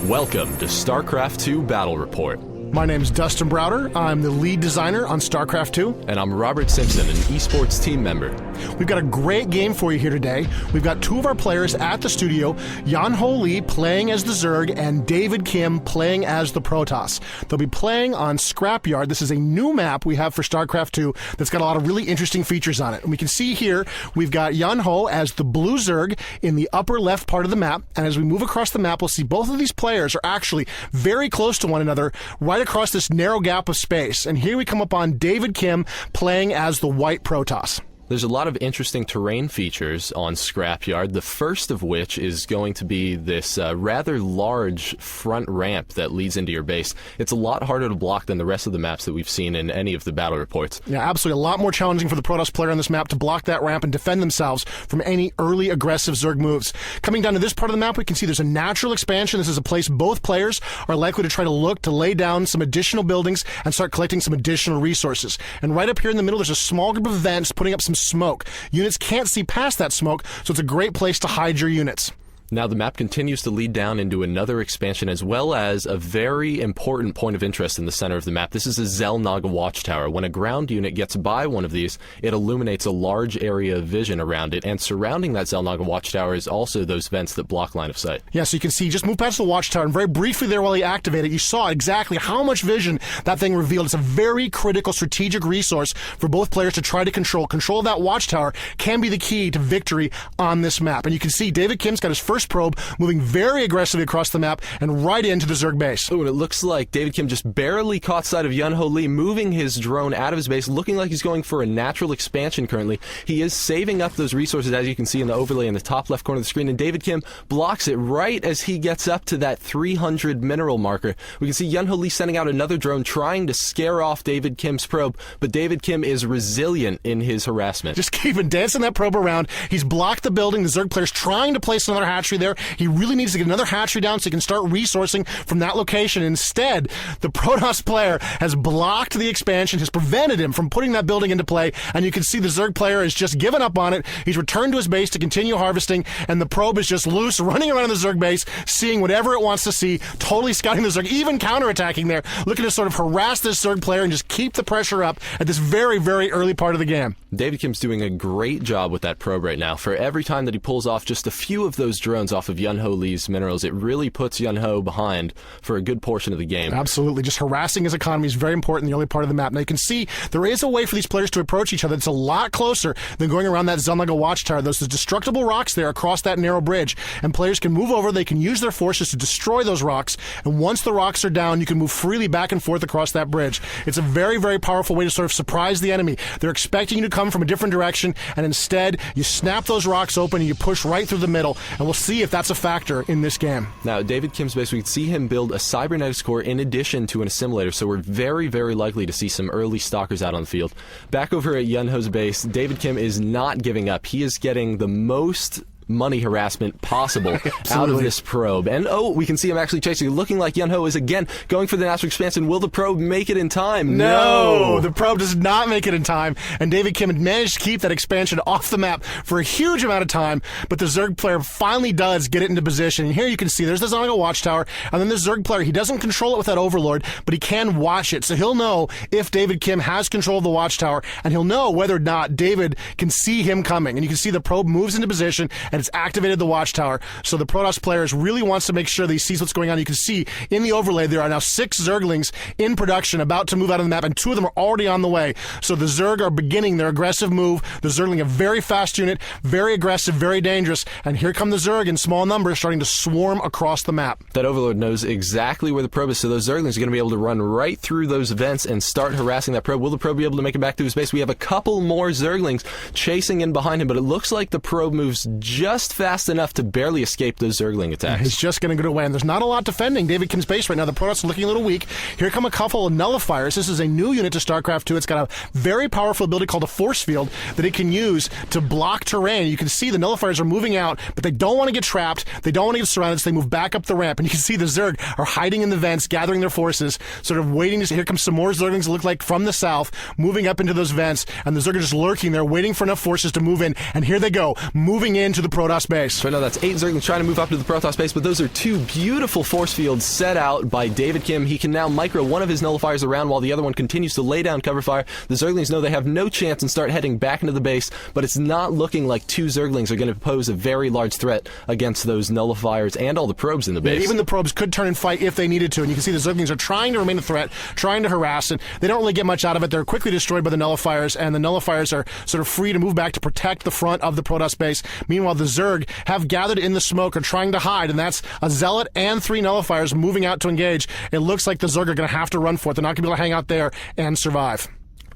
Welcome to STARCRAFT 2 Battle Report. My name's Dustin Browder. I'm the lead designer on STARCRAFT 2. And I'm Robert Simpson, an esports team member. We've got a great game for you here today. We've got two of our players at the studio, Yan-Ho Lee playing as the Zerg and David Kim playing as the Protoss. They'll be playing on Scrapyard. This is a new map we have for STARCRAFT 2 that's got a lot of really interesting features on it. And we can see here we've got Yan-Ho as the blue Zerg in the upper left part of the map. And as we move across the map, we'll see both of these players are actually very close to one another right across this narrow gap of space. And here we come up on David Kim playing as the white Protoss. There's a lot of interesting terrain features on Scrapyard, the first of which is going to be this rather large front ramp that leads into your base. It's a lot harder to block than the rest of the maps that we've seen in any of the battle reports. Yeah, absolutely. A lot more challenging for the Protoss player on this map to block that ramp and defend themselves from any early aggressive Zerg moves. Coming down to this part of the map, we can see there's a natural expansion. This is a place both players are likely to try to look to lay down some additional buildings and start collecting some additional resources. And right up here in the middle, there's a small group of vents putting up some smoke. Units can't see past that smoke, so it's a great place to hide your units. Now the map continues to lead down into another expansion as well as a very important point of interest in the center of the map. This is a Xel'Naga watchtower. When a ground unit gets by one of these, it illuminates a large area of vision around it, and surrounding that Xel'Naga watchtower is also those vents that block line of sight. Yeah, so you can see, just move past the watchtower, and very briefly there while you activate it, you saw exactly how much vision that thing revealed. It's a very critical strategic resource for both players to try to control. Control of that watchtower can be the key to victory on this map. And you can see David Kim's got his first probe moving very aggressively across the map and right into the Zerg base. Oh, and it looks like David Kim just barely caught sight of Yan-Ho Lee moving his drone out of his base, looking like he's going for a natural expansion currently. He is saving up those resources, as you can see in the overlay in the top left corner of the screen, and David Kim blocks it right as he gets up to that 300 mineral marker. We can see Yan-Ho Lee sending out another drone trying to scare off David Kim's probe, but David Kim is resilient in his harassment. Just keeping dancing that probe around. He's blocked the building. The Zerg player's trying to place another hatchery there. He really needs to get another hatchery down so he can start resourcing from that location. Instead, the Protoss player has blocked the expansion, has prevented him from putting that building into play, and you can see the Zerg player has just given up on it. He's returned to his base to continue harvesting, and the probe is just loose, running around in the Zerg base, seeing whatever it wants to see, totally scouting the Zerg, even counterattacking there, looking to sort of harass this Zerg player and just keep the pressure up at this very, very early part of the game. David Kim's doing a great job with that probe right now. For every time that he pulls off just a few of those drones off of Yan-Ho Lee's minerals, it really puts Yan-Ho behind for a good portion of the game. Absolutely. Just harassing his economy is very important in the early part of the map. Now you can see there is a way for these players to approach each other that's a lot closer than going around that Xel'Naga watchtower. There's the destructible rocks there across that narrow bridge, and players can move over. They can use their forces to destroy those rocks, and once the rocks are down, you can move freely back and forth across that bridge. It's a very, very powerful way to sort of surprise the enemy. They're expecting you to come from a different direction, and instead you snap those rocks open and you push right through the middle, and we'll see if that's a factor in this game. Now, David Kim's base, we can see him build a cybernetics core in addition to an assimilator, so we're very, very likely to see some early stalkers out on the field. Back over at Yan-Ho's base, David Kim is not giving up. He is getting the most money harassment possible out of this probe. And oh, we can see him actually chasing, looking like Yan-Ho is again going for the natural expansion. Will the probe make it in time? No, the probe does not make it in time, and David Kim had managed to keep that expansion off the map for a huge amount of time, but the Zerg player finally does get it into position. And here you can see there's the Xel'Naga watchtower, and then the Zerg player, he doesn't control it with that overlord, but he can watch it, so he'll know if David Kim has control of the watchtower, and he'll know whether or not David can see him coming. And you can see the probe moves into position, and it's activated the watchtower, so the Protoss players really wants to make sure that he sees what's going on. You can see in the overlay there are now 6 Zerglings in production about to move out of the map, and 2 of them are already on the way. So the Zerg are beginning their aggressive move. The Zergling, a very fast unit, very aggressive, very dangerous, and here come the Zerg in small numbers starting to swarm across the map. That overlord knows exactly where the probe is, so those Zerglings are going to be able to run right through those vents and start harassing that probe. Will the probe be able to make it back to his base? We have a couple more Zerglings chasing in behind him, but it looks like the probe moves just fast enough to barely escape those Zergling attacks. He's just going to get away, and there's not a lot defending David Kim's base right now. The Protoss are looking a little weak. Here come a couple of nullifiers. This is a new unit to STARCRAFT 2. It's got a very powerful ability called a forcefield that it can use to block terrain. You can see the nullifiers are moving out, but they don't want to get trapped. They don't want to get surrounded, so they move back up the ramp. And you can see the Zerg are hiding in the vents, gathering their forces, sort of waiting to see. Here come some more Zerglings that look like from the south, moving up into those vents, and the Zerg are just lurking there, waiting for enough forces to move in. And here they go, moving into the Protoss base. So I know that's 8 Zerglings trying to move up to the Protoss base, but those are 2 beautiful force fields set out by David Kim. He can now micro one of his nullifiers around while the other one continues to lay down cover fire. The Zerglings know they have no chance and start heading back into the base, but it's not looking like 2 Zerglings are going to pose a very large threat against those nullifiers and all the probes in the base. Yeah, even the probes could turn and fight if they needed to, and you can see the Zerglings are trying to remain a threat, trying to harass, and they don't really get much out of it. They're quickly destroyed by the nullifiers, and the nullifiers are sort of free to move back to protect the front of the Protoss base. Meanwhile, the Zerg have gathered in the smoke, are trying to hide, and that's a Zealot and 3 nullifiers moving out to engage. It looks like the Zerg are going to have to run for it. They're not going to be able to hang out there and survive.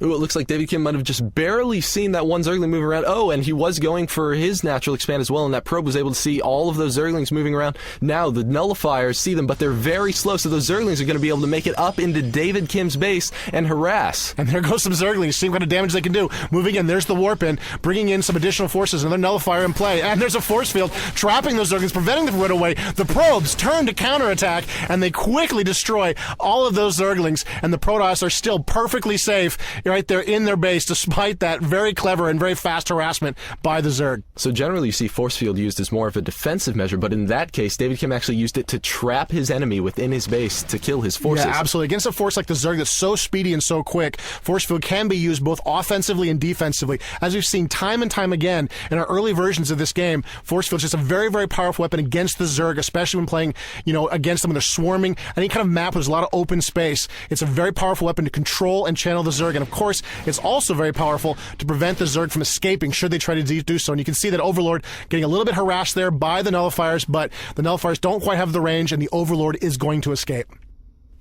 Ooh, it looks like David Kim might have just barely seen that one Zergling move around. Oh, and he was going for his natural expand as well, and that probe was able to see all of those Zerglings moving around. Now, the nullifiers see them, but they're very slow, so those Zerglings are going to be able to make it up into David Kim's base and harass. And there goes some Zerglings, seeing what kind of damage they can do. Moving in, there's the warp in, bringing in some additional forces, another nullifier in play, and there's a force field trapping those Zerglings, preventing them from running away. The probes turn to counterattack, and they quickly destroy all of those Zerglings, and the Protoss are still perfectly safe right there in their base, despite that very clever and very fast harassment by the Zerg. So generally you see force field used as more of a defensive measure, but in that case, David Kim actually used it to trap his enemy within his base to kill his forces. Yeah, absolutely. Against a force like the Zerg that's so speedy and so quick, force field can be used both offensively and defensively. As we've seen time and time again in our early versions of this game, force field is just a very, very powerful weapon against the Zerg, especially when playing, against them when they're swarming. Any kind of map with a lot of open space, it's a very powerful weapon to control and channel the Zerg. And of course, it's also very powerful to prevent the Zerg from escaping should they try to do so. And you can see that Overlord getting a little bit harassed there by the nullifiers, but the nullifiers don't quite have the range, and the Overlord is going to escape.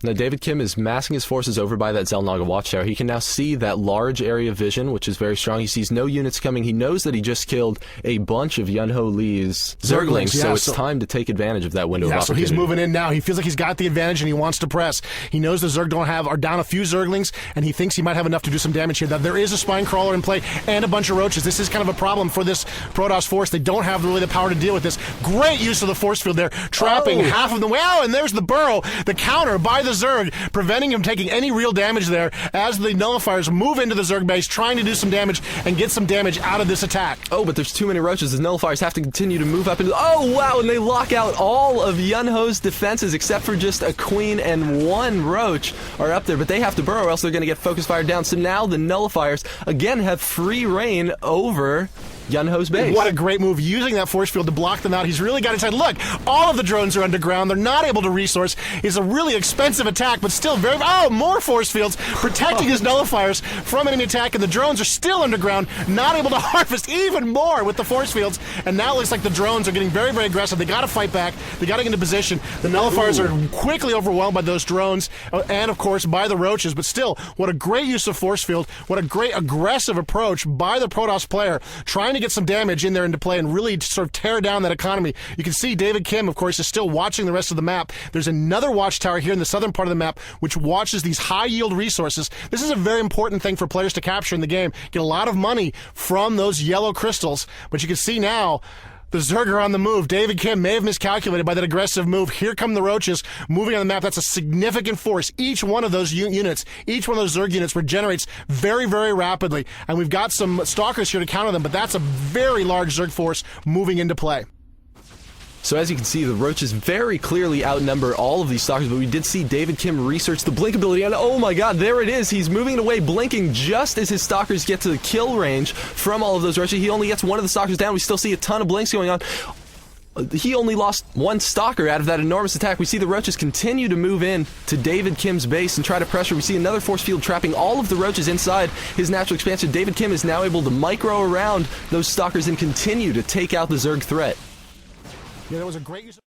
Now, David Kim is massing his forces over by that Xel'Naga watchtower. He can now see that large area of vision, which is very strong. He sees no units coming. He knows that he just killed a bunch of Yun-Ho Lee's Zerglings, so it's time to take advantage of that window of opportunity. So he's moving in now. He feels like he's got the advantage, and he wants to press. He knows the Zerg are down a few Zerglings, and he thinks he might have enough to do some damage here. That there is a spine crawler in play and a bunch of roaches. This is kind of a problem for this Protoss force. They don't have really the power to deal with this. Great use of the force field there, trapping half of them. Wow, and there's the burrow, the counter by the Zerg, preventing him taking any real damage there as the nullifiers move into the Zerg base, trying to do some damage and get some damage out of this attack. Oh, but there's too many roaches. The nullifiers have to continue to move up into... Oh, wow, and they lock out all of Yun-Ho's defenses except for just a queen and 1 roach are up there, but they have to burrow or else they're going to get focus fired down. So now the nullifiers, again, have free reign over Yun-Ho's base. What a great move, using that force field to block them out. He's really got inside. Look, all of the drones are underground. They're not able to resource. It's a really expensive attack, but still very... Oh, more force fields protecting his nullifiers from enemy attack, and the drones are still underground, not able to harvest even more with the force fields. And now it looks like the drones are getting very, very aggressive. They got to fight back. They got to get into position. The nullifiers are quickly overwhelmed by those drones, and of course by the roaches. But still, what a great use of force field. What a great aggressive approach by the Protoss player, trying to get some damage in there into play and really sort of tear down that economy. You can see David Kim, of course, is still watching the rest of the map. There's another watchtower here in the southern part of the map which watches these high-yield resources. This is a very important thing for players to capture in the game. Get a lot of money from those yellow crystals, but you can see now the Zerg are on the move. David Kim may have miscalculated by that aggressive move. Here come the roaches moving on the map. That's a significant force. Each one of those units, each one of those Zerg units regenerates very, very rapidly. And we've got some stalkers here to counter them, but that's a very large Zerg force moving into play. So as you can see, the roaches very clearly outnumber all of these stalkers, but we did see David Kim research the blink ability, and oh my god, there it is! He's moving it away, blinking just as his stalkers get to the kill range from all of those roaches. He only gets one of the stalkers down. We still see a ton of blinks going on. He only lost 1 stalker out of that enormous attack. We see the roaches continue to move in to David Kim's base and try to pressure. We see another force field trapping all of the roaches inside his natural expansion. David Kim is now able to micro around those stalkers and continue to take out the Zerg threat. Yeah, that was a great use of